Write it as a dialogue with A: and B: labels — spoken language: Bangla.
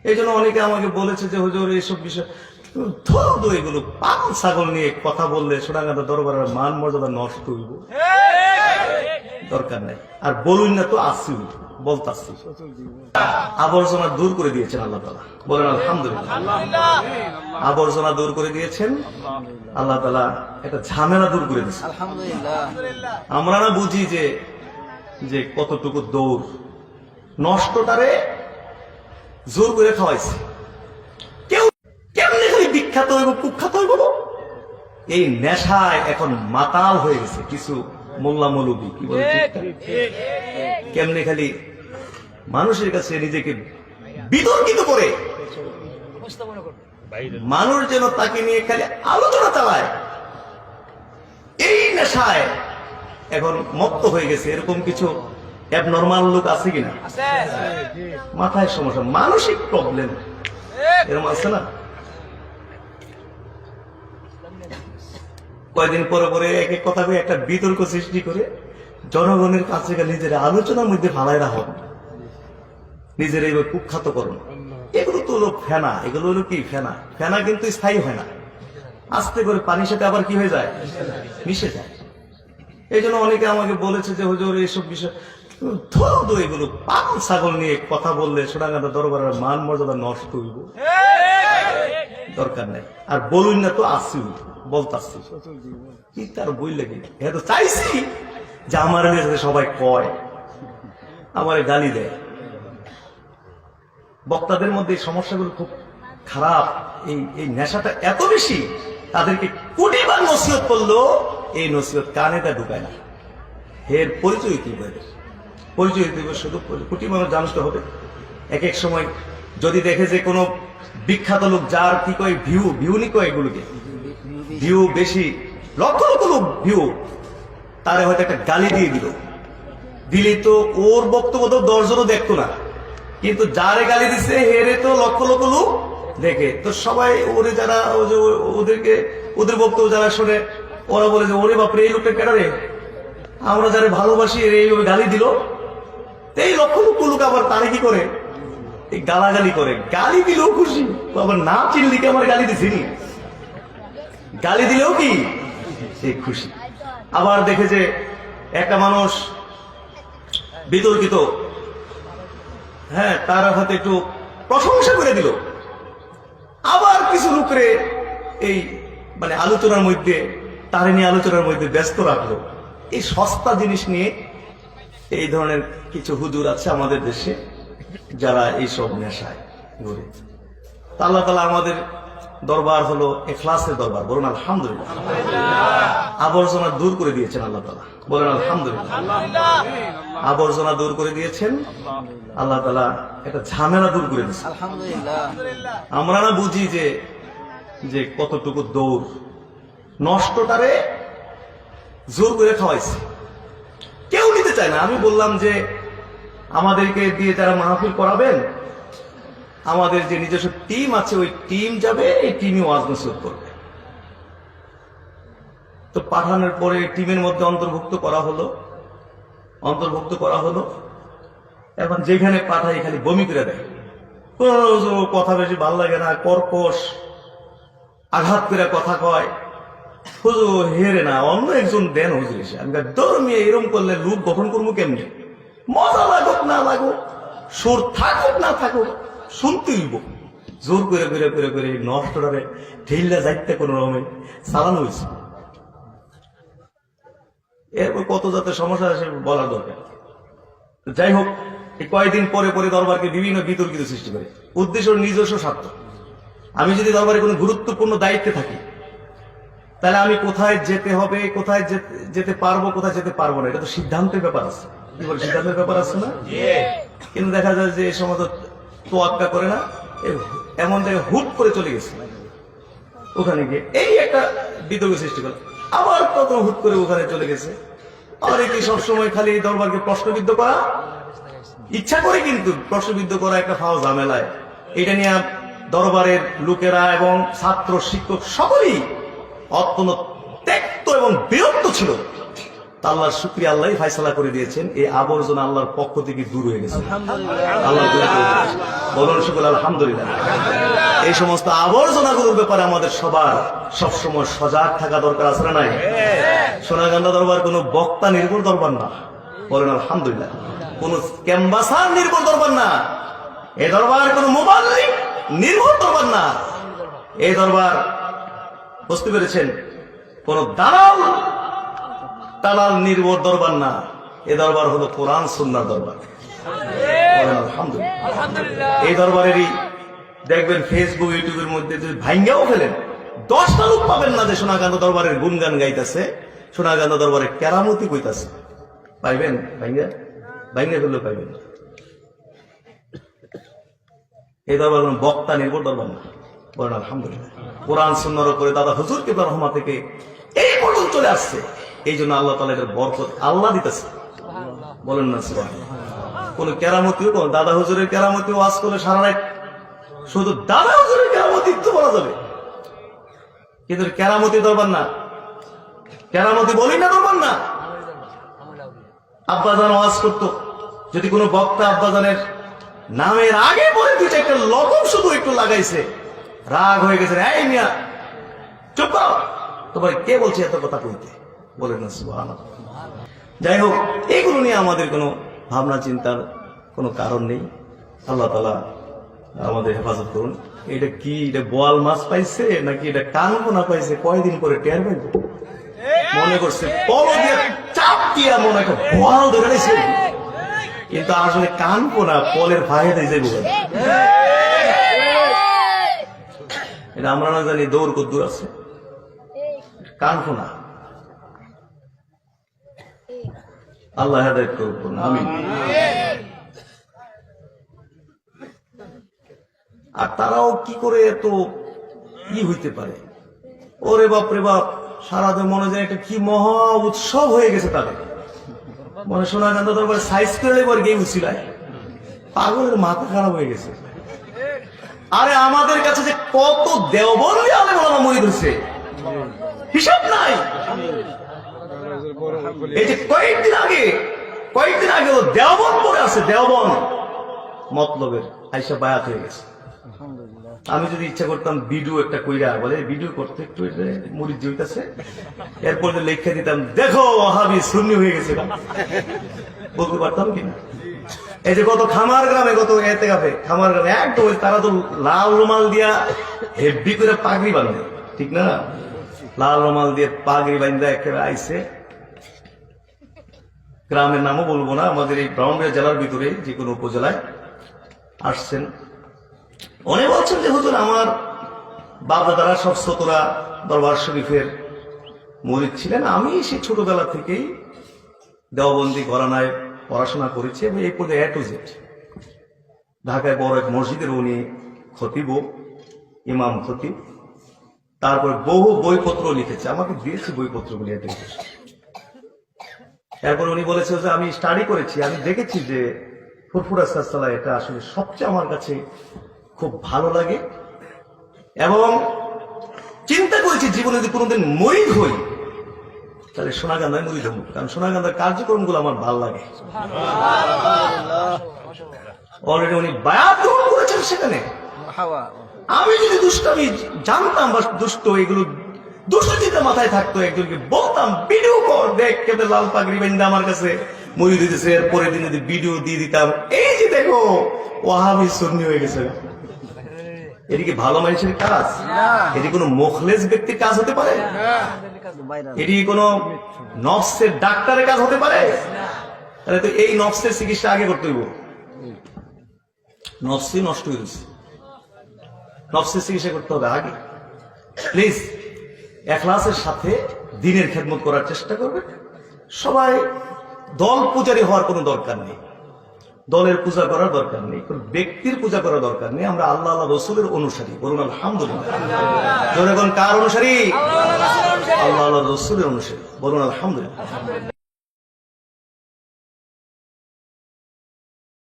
A: এই জন্য অনেকে আমাকে বলেছে যে হুজুর এইসব বিষয় ধরো এগুলো পাগল ছাগল নিয়ে কথা বললে সোনাগাঁদা দরবারের মান মর্যাদা নষ্ট হইব, দরকার নাই। আর বলুন না তো আসি বলতাছি, আবর্জনা দূর করে দিয়েছেন আল্লাহ তাআলা, বলেন আলহামদুলিল্লাহ। আবর্জনা দূর করে দিয়েছেন আল্লাহ তাআলা, একটা ঝামেলা দূর করে দিয়েছেন আলহামদুলিল্লাহ। আমরা না বুঝি যে কতটুকু দৌড়, নষ্টটারে জোর করে খাওয়াইছে। কেউ কেমনি খালি বিখ্যাত হইব কুখ্যাত হইব, এই নেশায় এখন মাতাল হয়ে গেছে কিছু মোল্লা মৌলবী, কি বলে কেমনি খালি মানুষের কাছে নিজেকে বিতর্কিত করে, মানুষ যেন তাকে নিয়ে খালি আলোচনা চালায়। এই নেশায় এখন মত্ত হয়ে গেছে। এরকম কিছু অ্যাবনর্মাল লোক আছে কিনা? মাথায় সমস্যা, মানসিক প্রবলেম এরকম আছে না? কয়েকদিন পরে পরে এক এক কথা একটা বিতর্ক সৃষ্টি করে জনগণের কাছে নিজের আলোচনার মধ্যে ফালাই রাখুন, নিজের এইভাবে কুখ্যাত করুন। এগুলো তো হলো ফেনা, এগুলো হলো কি ফেনা। ফেনা কিন্তু স্থায়ী হয় না, আস্তে করে পানির সাথে আবার কি হয়ে যায়, মিশে যায়। এই জন্য অনেকে আমাকে বলেছে যে হুজুর এইসব বিষয় ধরো এগুলো পাগল ছাগল নিয়ে কথা বললে সোনাগাঁদা দরবারের মান মর্যাদা নষ্ট হইব, দরকার নাই। আর বলুন না তো আসি বলতাছি, কি তার বই লাগে। হ্যাঁ তো চাইছি যে আমার সবাই কয়, আমার গালি দেয়। বক্তাদের মধ্যে এই সমস্যাগুলো খুব খারাপ। এই নেশাটা এত বেশি, তাদেরকে কোটিবার নসিহত করলো, এই নসিহত কানে তা ঢুকায় না। এর পরিচয় কি বলে? পরিচয় দিবে শুধু কোটি মানুষ জানতে হবে। এক এক সময় যদি দেখে যে কোনো বিখ্যাত লোক, যার কি কয় ভিউ নি কয়, এগুলোকে ভিউ বেশি, লক্ষ লক্ষ লোক ভিউ, তারে হয়তো একটা গালি দিয়ে দিলে তো ওর বক্তব্য তো 10 জনও দেখতো না, কিন্তু যারে গালি দিচ্ছে হেরে তো লক্ষ লক্ষ লোক দেখে। তো সবাই ওরে যারা ওদের বক্তব্য যারা শোনে, ওরা বলে যে ওরে বাপরে এই লোকটা কেন রে, আমরা যারা ভালোবাসি এইভাবে গালি দিল। এই লক্ষ লক্ষ লোক আবার তারে কি করে, এই গালাগালি করে। গালি দিলেও খুশি, আবার না চিনলিকে আমার গালি দিছিনি, গালি দিলেও কি সে খুশি। আবার দেখে যে একটা মানুষ বিতর্কিত, হ্যাঁ তার হাতে একটু প্রশংসা করে দিল, আবার কিছু লোকরে এই মানে আলোচনার মধ্যে, তারে নিয়ে আলোচনার মধ্যে ব্যস্ত রাখলো। এই সস্তা জিনিস নিয়ে এই ধরনের কিছু হুজুর আছে আমাদের দেশে, যারা এইসব নেশায় ঘুরে। আল্লাহ তাআলা আমাদের দরবার হলো ইখলাসের দরবার, বলুন আলহামদুলিল্লাহ। আবর্জনা দূর করে দিয়েছেন আল্লাহ তাআলা, বলেন আলহামদুলিল্লাহ। আবর্জনা দূর করে দিয়েছেন আল্লাহ তাআলা, একটা ঝামেলা দূর করে দিয়েছেন আলহামদুলিল্লাহ। আমরা না বুঝি যে কতটুকু দৌড়, নষ্টটারে জোর করে খাওয়াইছে। কেউ নিতে চায় না। আমি বললাম যে আমাদেরকে দিয়ে যারা মাহফিল করাবেন, আমাদের যে নিজস্ব টিম আছে, ওই টিম যাবে, এই টিমই ওয়াজ নসিহত করবে। তো পাঠানোর পরে টিমের মধ্যে অন্তর্ভুক্ত করা হলো। এখন যেখানে পাঠাই খালি বমি করে দেয়, কথা বেশি ভাল লাগে না, কর্কশ আঘাত করে কথা কয়। হুজুর হেরে না, অন্য একজন দেন হুজুর এসে। আমি ধর্মীয় এরম করলে লোক গঠন করবো কেমনি? মজা লাগুক না লাগুক, সুর থাকুক না থাকুক, শুনতে হইব। জোর করে করে করে করে নষ্টটারে ঢিল্লা যাইতে কোন রকমে চালানো হয়েছে। এরপর কত যাতে সমস্যা আসে বলার দরকার। যাই হোক, এই কয়েকদিন পরে পরে দরবারকে বিভিন্ন বিতর্কিত সৃষ্টি করে, উদ্দেশ্য নিজস্ব স্বার্থ। আমি যদি দরবারে কোনো গুরুত্বপূর্ণ দায়িত্বে থাকি, তাহলে আমি কোথায় যেতে হবে, কোথায় যেতে পারবো, কোথায় যেতে পারবো না, এটা তো সিদ্ধান্তের ব্যাপার আছে। কি বলে, সিদ্ধান্তের ব্যাপার আছে না? কিন্তু দেখা যায় যে এই সময় তোয়াক্কা করে না, এমন জায়গায় হুট করে চলে গেছে, ওখানে গিয়ে এই একটা বিতর্ক সৃষ্টি করে, আবার কত হুট করে ওখানে চলে গেছে। আর কি সবসময় খালি দরবারকে প্রশ্নবিদ্ধ করা, ইচ্ছা করে কিন্তু প্রশ্নবিদ্ধ করা একটা ফাও ঝামেলায়। এটা নিয়ে দরবারের লোকেরা এবং ছাত্র শিক্ষক সকলেই অত্যন্ত ত্যক্ত এবং বিরক্ত ছিল। আল্লাহর শুকরিয়া, আল্লাহ ফায়সালা করে দিয়েছেন, এই আবর্জনা আল্লাহর পক্ষ থেকে দূর হয়ে গেছে। আল্লাহ দূর করে দিয়েছেন। বলুন শুকর আলহামদুলিল্লাহ। এই সমস্ত আবর্জনাগুলোর ব্যাপারে আমাদের সবার সবসময় সজাগ থাকা দরকার আছে না নাই? সোনাগান্ধা দরবার কোন বক্তা নির্ভর দরবার না, বলেন আলহামদুলিল্লাহ। কোন ক্যাম্বাসার নির্ভর দরবার না, এই দরবার কোন মুবাল্লিগ নির্ভর দরবার না, এই দরবার বুঝতে পেরেছেন কোন দালাল নির্ভর দরবার না, এ দরবার হলো কোরআন সুন্নাহর দরবার। আলহামদুলিল্লাহ। এই দরবারেরই দেখবেন ফেসবুক ইউটিউবের মধ্যে যদি ভাঙ্গাও ফেলেন 10টা লোক পাবেন না যে সোনাগান্ধা দরবারের গুনগান গাইতেছে, সোনাগান্ধা দরবারের কেরামতি কইতাছে। পাইবেন? ভাঙ্গা ফেললেও পাইবেন। এই দরবার কোন বক্তা নির্ভর দরবার না, বলেন আলহামদুলিল্লাহ। কোরআন সুন্নাহর উপরে দাদা হুজুর কিবলা রহমত থেকে এই পর্যন্ত চলে আসছে, এই জন্য আল্লাহ তাআলা এর বরকত আল্লাহ দিতেছে, বলেন না সুবহানাল্লাহ। কোন কেরামতিও কোন দাদা হুজুরের কেরামতি ওয়াজ করলে সারা রাত শুধু দাদা হুজুরের কেরামতি তো বলা যাবে, কিন্তু কেরামতি দরবার না, কেরামতি বলি না দরবার না। আব্বাজান ওয়াজ করতো, যদি কোনো বক্তা আব্বাজানের নামের আগে পরে দুই চারটা লকব শুধু একটু লাগাইছে, রাগ হয়ে গেছে, এই মিয়া চুপ করো, তোমার কে বলছে এত কথা কইতে, বলেন না সুবহানাল্লাহ। যাই হোক, এগুলো নিয়ে আমাদের কোনো ভাবনা চিন্তার কোনো কারণ নেই। আল্লাহ তাআলা আমাদের হেফাজত করুন। এটা কি, এটা বোয়াল মাছ পাইছে নাকি এটা কানপোনা পাইছে, কয়দিন পরে টের পাইব। মনে করছে পল দিয়ে চাপ দিয়া মনে একটা বোয়াল ধরে নিয়েছে, কিন্তু আসলে কানপোনা পলের ফাঁকে যাইব। এটা আমরা না জানি দৌড় কদ্দুর আছে, কানপোনা। আল্লাহ হেদায়েত করুন, আমিন। আর তারাও কি করে এত কি হইতে পারে, ওরে বাপ রে বাপ, সারাদিন মনে যায় একটা কি মহা উৎসব হয়ে গেছে তাদের। মনে সোনাগান্ধা দরবার সাইজ করে এবার গেম ছিল, পাগলের মাথা খারাপ হয়ে গেছে। আরে আমাদের কাছে যে কত দেওবন্দি আলেম ওলামা মুরিদ হয়েছে হিসাব নাই। এই যে কয়েকদিন আগে ও দেওবন পড়ে আছে, দেওবন মতলবের আইসা বায়াত হয়ে গেছে। আমি যদি ইচ্ছা করতাম ভিডিও একটা কইরা বলে ভিডিও করতে একটু মুরিদ হইতাছে, এরপর লেখা দিতাম দেখো ওয়াহাবি সুন্নি হয়ে গেছে, বলতে পারতাম কিনা। এই যে কত খামার গ্রামে, কত এতেকাফে খামার গ্রামে একদম তারা তো লাল রুমাল দিয়া হেভি করে পাগড়ি বাঁধে, ঠিক না? লাল রুমাল দিয়ে পাগড়ি বাঁধা একেবারে আইছে। গ্রামের নামও বলবো না, আমাদের এই ব্রাহ্মণবাড়িয়া জেলার ভিতরে যে কোনো উপজেলায় আসছেন। অনেক বলছেন যে হুজুর আমার বাপ দাদারা সব সতরা দরবার শরীফের মুরিদ ছিলেন, আমি সেই ছোটবেলা থেকেই দেওবন্দি ঘরানায় পড়াশোনা করেছি এবং এই পর্যায়ে A to Z। ঢাকায় বড় এক মসজিদের উনি খতিব, ইমাম খতিব। তারপরে বহু বইপত্র লিখেছে, আমাকে দিয়েছে বইপত্রগুলি। এরপর উনি বলেছে যে আমি স্টাডি করেছি, আমি দেখেছি যে ফুরফুরা সালাহ এটা আসলে সবচেয়ে আমার কাছে খুব ভালো লাগে, এবং চিন্তা করেছি জীবনে যদি কোনোদিন মুরিদ হই তাহলে সোনাগান্ধায় মুরিদ হব, কারণ সোনাগান্ধার কার্যক্রম গুলো আমার ভালো লাগে। অলরেডি উনি বায়াত গ্রহণ করেছেন সেখানে। আমি যদি দুষ্টামি জানতাম বা দুষ্ট এগুলো দুষ্টচিন্তা মাথায় থাকতো, একজনকে বলতাম ভিডিও কর, দেখ কেবল লাল পাগড়ি বেঁধে আমার কাছে মুরিদ হইতেছে, এর পরের দিন যদি ভিডিও দিয়ে দিতাম, এই যে দেখো ওয়াহাবি সুন্নি হয়ে গেছে। এটি কি ভালো মানুষের কাজ? এটি কোন মুখলেস ব্যক্তির কাজ হতে পারে? এটি কোন নফসের ডাক্তারের কাজ হতে পারে? তাহলে তো এই নফসের চিকিৎসা আগে করতে হইব। নফসই নষ্ট হয়ে গেছে, নফসের চিকিৎসা করতে হবে আগে। প্লিজ ইখলাসের সাথে দ্বীনের খেদমত করার চেষ্টা করবে। সবাই দল পূজারী হওয়ার কোনো দরকার নেই, দলের পূজা করার দরকার নেই, কোন ব্যক্তির পূজা করার দরকার নেই। আমরা আল্লাহ আল্লাহ রসুলের অনুসারী, বলুন আলহামদুলিল্লাহ। যখন কার অনুসারী? আল্লাহ আল্লাহ রসুলের অনুসারী, বলুন আলহামদুলিল্লাহ।